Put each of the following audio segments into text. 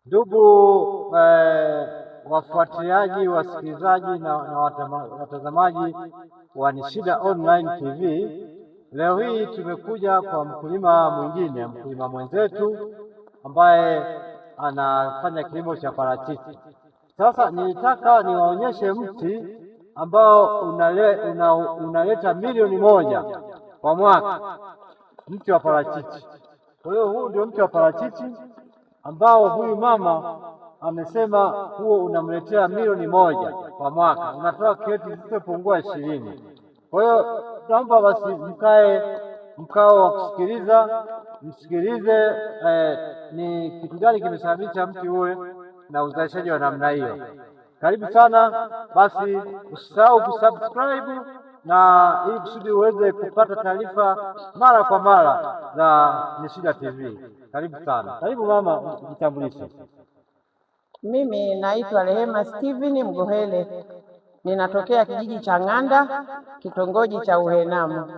Ndugu wafuatiliaji, wasikilizaji na watazamaji wa Nishida Online TV, leo hii tumekuja kwa mkulima mwingine, mkulima mwenzetu ambaye anafanya kilimo cha parachichi. Sasa nilitaka niwaonyeshe mti ambao unaleta milioni moja kwa mwaka, mti wa parachichi. Kwa hiyo huu ndio mti wa parachichi ambao huyu mama amesema huo unamletea milioni moja kwa mwaka, unatoa kreti zisizopungua 20. Kwa hiyo naomba basi mkao wa kusikiliza, msikilize ni kitu gani kimesababisha mti uwe na uzalishaji wa namna hiyo. Karibu sana. Basi usisahau kusubscribe na ili kusudi uweze kupata taarifa mara kwa mara za Nishida TV. Karibu sana. Karibu mama, jitambulishe. Mimi naitwa Rehema Steven Mgohele, ninatokea kijiji cha Ng'anda, kitongoji cha Uhenamu.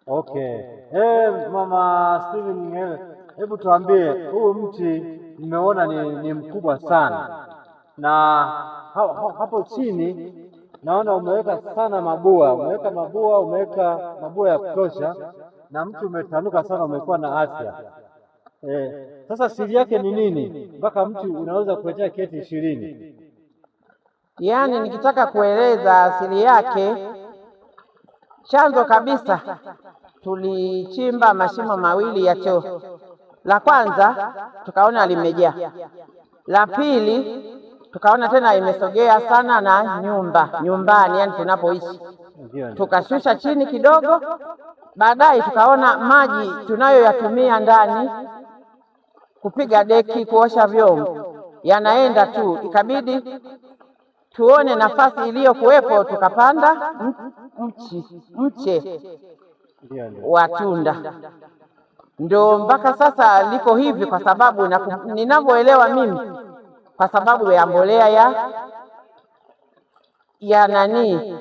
Okay. Mama Steven Mgohele, hebu tuambie, huu mti nimeona ni mkubwa sana, na hapo chini naona umeweka sana mabua, umeweka mabua ya kutosha, na mti umetanuka sana, umekuwa na afya. Sasa siri yake ni nini mpaka mti unaweza kuletea kreti 20? Yaani nikitaka kueleza siri yake, chanzo kabisa tulichimba mashimo mawili ya choo. La kwanza tukaona limejaa, la pili tukaona tena imesogea sana na nyumbani, yani tunapoishi. Tukashusha chini kidogo, baadaye tukaona maji tunayoyatumia ndani kupiga deki, kuosha vyombo yanaenda tu, ikabidi tuone nafasi iliyokuwepo, tukapanda mche wa tunda. Ndio mpaka sasa liko hivi, kwa sababu ninavyoelewa mimi, kwa sababu ya mbolea ya nani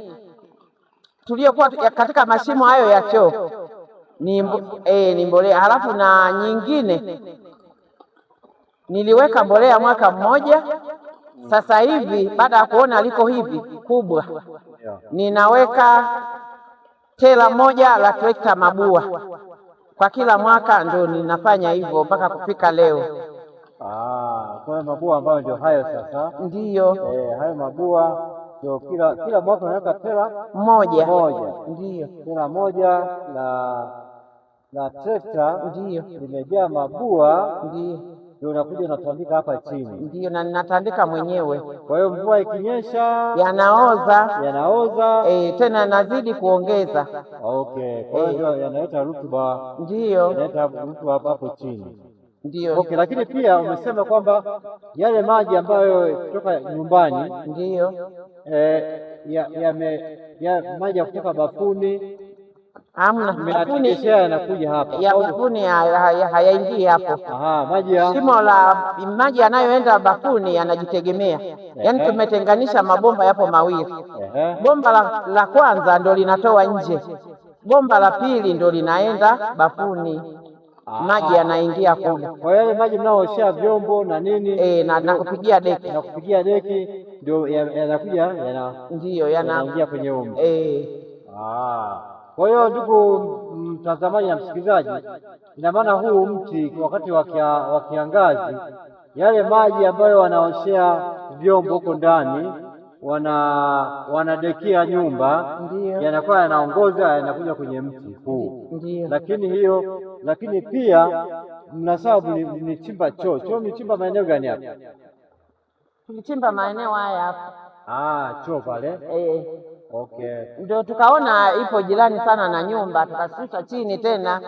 tuliyokuwa katika mashimo hayo ya choo ni mbolea. Halafu na nyingine niliweka mbolea mwaka mmoja. Sasa hivi baada ya kuona liko hivi kubwa, ninaweka tela moja la trekta mabua kwa kila mwaka, ndio ninafanya hivyo mpaka kufika leo. Kwa mabua ambayo ndio hayo sasa. Ndiyo. Hayo mabua ndio kila mwaka unaweka tela moja. Ndiyo. Tela moja la trekta, ndiyo, limejaa mabua. Ndiyo. Ndio unakuja unatandika hapa chini. Ndiyo, na ninatandika mwenyewe. Kwa hiyo mvua ikinyesha yanaoza tena nazidi kuongeza. Okay. Kwa hiyo yanaleta rutuba. Ndiyo. Yanaleta rutuba hapo chini. Ndiyo. Okay, lakini pia umesema kwamba yale maji ambayo kutoka nyumbani, ndiyo, maji ya kutoka bafuni, hamna bafuni yanakuja hapa. Ya bafuni hayaingii hapo. Maji yanayoenda bafuni yanajitegemea. Yaani tumetenganisha mabomba, yapo mawili. Bomba la kwanza ndo linatoa nje, bomba la pili ndo linaenda bafuni. Maji yanaingia kule. Kwa yale maji mnaooshea vyombo na nini, na kupigia deki ndio yanakuja ndiyo yanaingia kwenye umbo. Kwa hiyo ndugu mtazamaji na msikilizaji, ina maana huu mti wakati wa kiangazi, yale maji ambayo wanaoshea vyombo huko ndani, wanadekia nyumba, yanakuwa yanaongoza, yanakuja kwenye mti huu. Lakini pia mnasababu mlichimba choo. Mlichimba maeneo gani hapa? Tulichimba maeneo haya hapa. Choo pale. Okay. Ndio tukaona ipo jirani sana na nyumba, tukashusha chini tena.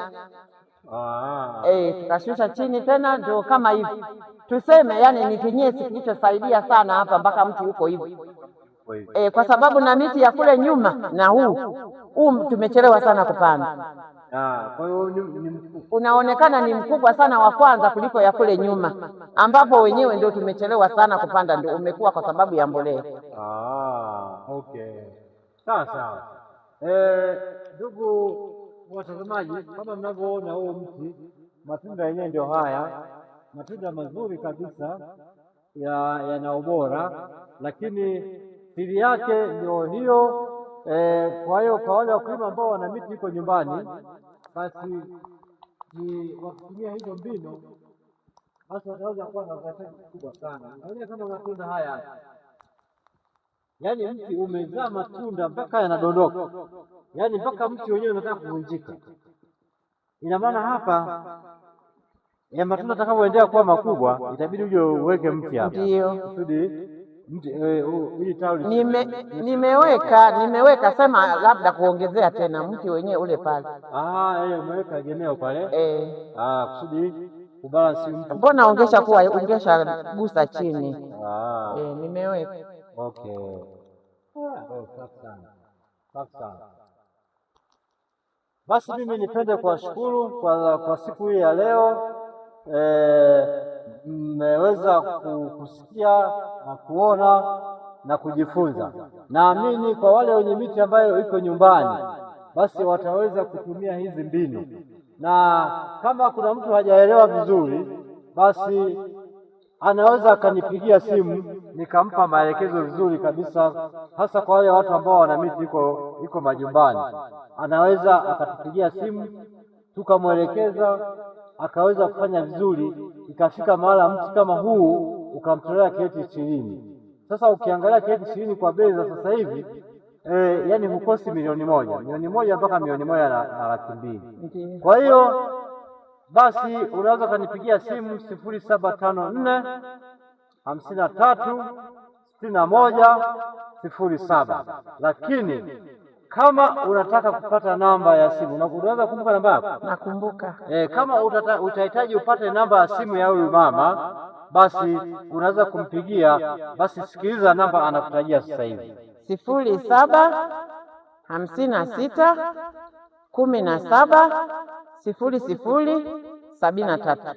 Tukashusha chini tena, ndio kama hivi tuseme, yani ni kinyesi kilichosaidia sana hapa mpaka mti uko hivi. Kwa sababu na miti ya kule nyuma na huu tumechelewa sana kupanda. Kwa hiyo unaonekana ni mkubwa sana wa kwanza kuliko ya kule nyuma, ambapo wenyewe ndio tumechelewa sana kupanda, ndio umekuwa kwa sababu ya mbolea. Okay. Sawa. Ndugu watazamaji, kama mnavyoona huu mti matunda yenyewe ndio haya, matunda mazuri kabisa yana ubora, lakini siri yake ndio hiyo. Kwa hiyo kwa wale wakulima ambao wana miti iko nyumbani, basi wakitumia hizo mbinu, basi wataweza kuwa na uzalishaji mkubwa sana. Angalia kama matunda haya, yaani mti umezaa matunda mpaka yanadondoka, yaani mpaka mti wenyewe unataka kuvunjika. Ina maana hapa matunda atakapoendelea kuwa makubwa, itabidi uje uweke mti hapa. Ndio kusudi hili tawi nimeweka sema labda kuongezea tena mti wenyewe ule pale. Umeweka jeneo pale kusudi kubalansi mti. Mbona ungesha gusa chini? Nimeweka. Okay. Safi sana. Basi mimi nipende kuwashukuru kwa siku hii ya leo. Mmeweza kusikia na kuona na kujifunza. Naamini kwa wale wenye miti ambayo iko nyumbani, basi wataweza kutumia hizi mbinu, na kama kuna mtu hajaelewa vizuri, basi anaweza akanipigia simu nikampa maelekezo vizuri kabisa, hasa kwa wale watu ambao wana miti iko majumbani. Anaweza akatupigia simu tukamwelekeza, akaweza kufanya vizuri, ikafika mahala mti kama huu ukamtolea kreti 20. Sasa ukiangalia kreti 20 kwa bei za sasa hivi, yani hukosi milioni moja mpaka milioni moja na laki mbili. Kwa hiyo basi unaweza ukanipigia simu 0754 53 61 07. Lakini kama unataka kupata namba ya simu, unaweza kumbuka namba yako? Nakumbuka. Kama utahitaji upate namba ya simu ya huyu mama, basi unaweza kumpigia. Basi sikiliza namba anakutajia sasa hivi: 07 56 17 00 73.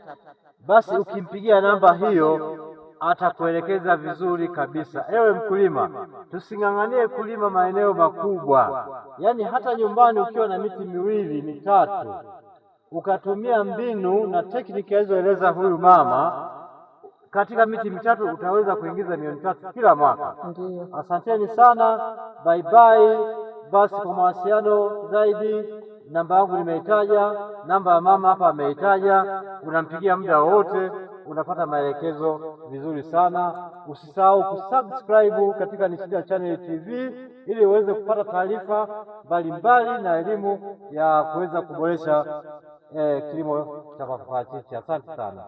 Basi ukimpigia namba hiyo atakuelekeza vizuri kabisa. Ewe mkulima, tusing'ang'anie kulima maeneo makubwa. Yaani hata nyumbani ukiwa na miti 2 mitatu, ukatumia mbinu na tekniki alizoeleza huyu mama, katika miti mitatu utaweza kuingiza milioni 3 kila mwaka. Ndiyo. Asanteni sana, bye bye. Basi kwa mawasiliano zaidi, namba yangu nimeitaja, namba ya mama hapa ameitaja, unampigia muda wowote, unapata maelekezo vizuri sana. Usisahau kusubscribe katika Nishida Channel TV ili uweze kupata taarifa mbalimbali na elimu ya kuweza kuboresha kilimo cha parachichi. Asante sana.